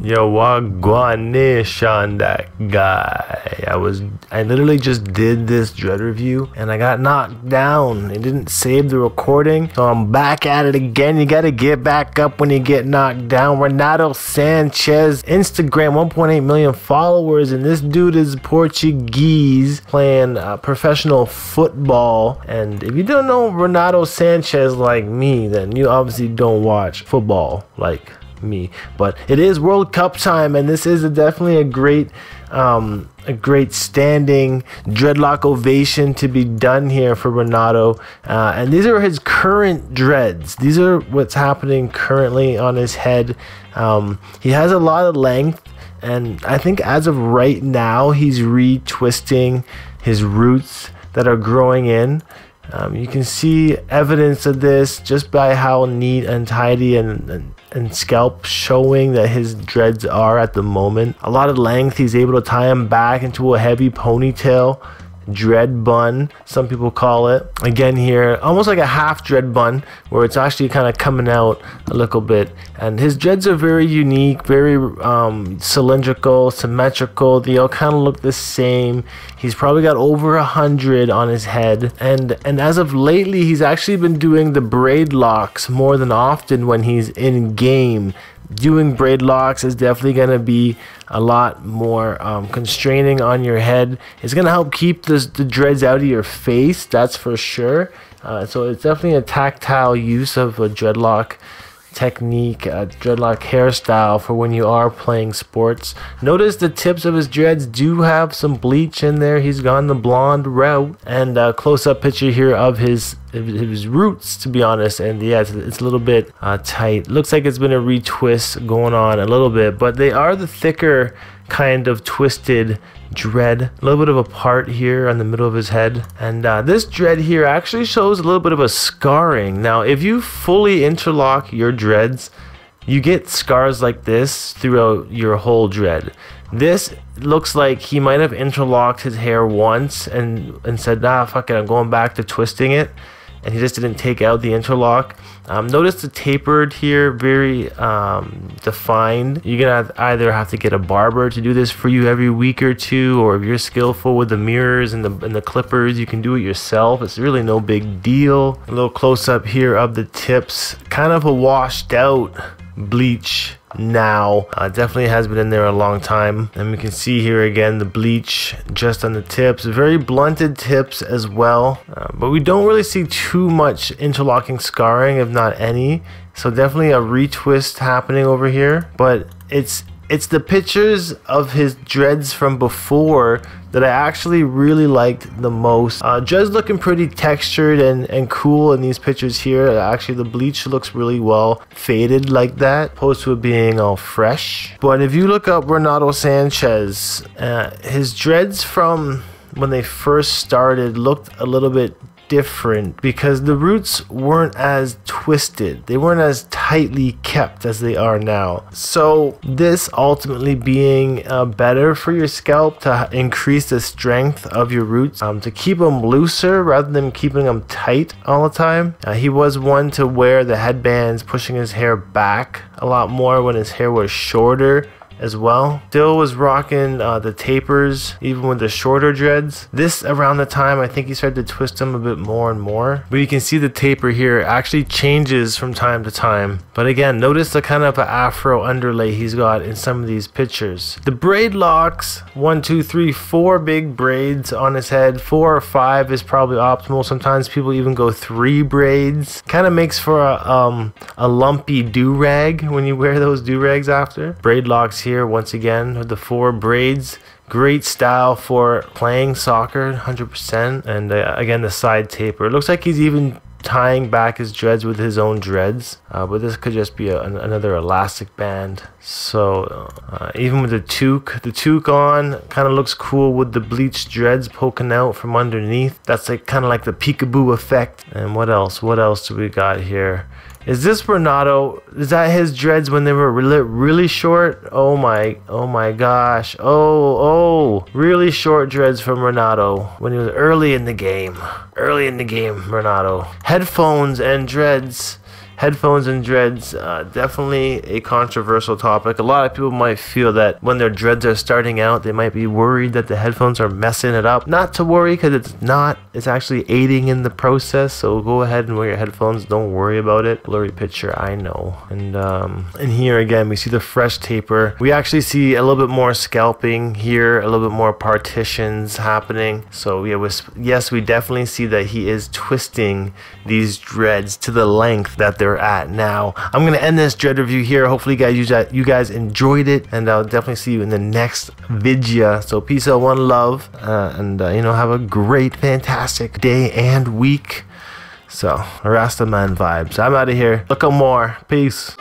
Yo, wagwan nation, that guy. I literally just did this dread review and I got knocked down. It didn't save the recording, so I'm back at it again. You gotta get back up when you get knocked down. Renato Sanchez, Instagram, 1.8 million followers, and this dude is Portuguese, playing professional football. And if you don't know Renato Sanchez like me, then you obviously don't watch football like me. But it is World Cup time, and this is definitely a great standing dreadlock ovation to be done here for Renato. And these are his current dreads. These are what's happening currently on his head. He has a lot of length, and I think as of right now he's retwisting his roots that are growing in. You can see evidence of this just by how neat and tidy and scalp showing that his dreads are at the moment. A lot of length. He's able to tie them back into a heavy ponytail, dread bun, some people call it. Again here, almost like a half dread bun, where it's actually kind of coming out a little bit. And his dreads are very unique, very cylindrical, symmetrical. They all kind of look the same. He's probably got over 100 on his head, and as of lately he's actually been doing the braid locks more than often when he's in game. Doing braid locks is definitely going to be a lot more constraining on your head. It's going to help keep the dreads out of your face, that's for sure. So it's definitely a tactile use of a dreadlock technique, dreadlock hairstyle for when you are playing sports. Notice the tips of his dreads do have some bleach in there. He's gone the blonde route. And a close-up picture here of his roots, to be honest, and yeah, it's a little bit tight. Looks like it's been a retwist going on a little bit, but they are the thicker kind of twisted dread, a little bit of a part here on the middle of his head. And this dread here actually shows a little bit of a scarring. Now if you fully interlock your dreads, you get scars like this throughout your whole dread. This looks like he might have interlocked his hair once and said, nah, fuck it, I'm going back to twisting it, and he just didn't take out the interlock. Notice the tapered here, very defined. You're gonna either have to get a barber to do this for you every week or two, or if you're skillful with the mirrors and the clippers, you can do it yourself. It's really no big deal. A little close up here of the tips, kind of a washed out bleach now. Definitely has been in there a long time, and we can see here again the bleach just on the tips. Very blunted tips as well, but we don't really see too much interlocking scarring, if not any. So definitely a retwist happening over here, but it's the pictures of his dreads from before that I actually really liked the most. Dreads looking pretty textured and cool in these pictures here. Actually, the bleach looks really well faded like that, opposed to it being all fresh. But if you look up Renato Sanchez, his dreads from when they first started looked a little bit different because the roots weren't as twisted, they weren't as tightly kept as they are now. So this ultimately being better for your scalp to increase the strength of your roots, to keep them looser rather than keeping them tight all the time. He was one to wear the headbands, pushing his hair back a lot more when his hair was shorter as well. Still was rocking the tapers even with the shorter dreads. This around the time I think he started to twist them a bit more and more, but you can see the taper here actually changes from time to time. But again, notice the kind of a afro underlay he's got in some of these pictures. The braid locks, 1 2 3 4 big braids on his head. 4 or 5 is probably optimal. Sometimes people even go 3 braids. Kind of makes for a lumpy do-rag when you wear those do-rags after. Braid locks here once again with the 4 braids. Great style for playing soccer, 100%. And again, the side taper. It looks like he's even tying back his dreads with his own dreads, but this could just be another elastic band. So even with the toque on, kind of looks cool with the bleached dreads poking out from underneath. That's like kind of like the peekaboo effect. And what else do we got here? Is this Renato? Is that his dreads when they were really short? Oh my gosh. Oh, really short dreads from Renato when he was early in the game. Renato. Headphones and dreads Headphones and dreads, definitely a controversial topic. A lot of people might feel that when their dreads are starting out, they might be worried that the headphones are messing it up. Not to worry, because it's not. It's actually aiding in the process. So go ahead and wear your headphones. Don't worry about it. Blurry picture, I know. And here again, we see the fresh taper. We actually see a little bit more scalping here, a little bit more partitions happening. So yeah, yes, we definitely see that he is twisting these dreads to the length that they're at now. I'm gonna end this dread review here. Hopefully you guys enjoyed it, and I'll definitely see you in the next video. So peace out, one love, and you know, have a great, fantastic day and week. So Rasta man vibes. I'm out of here. Look at more. Peace.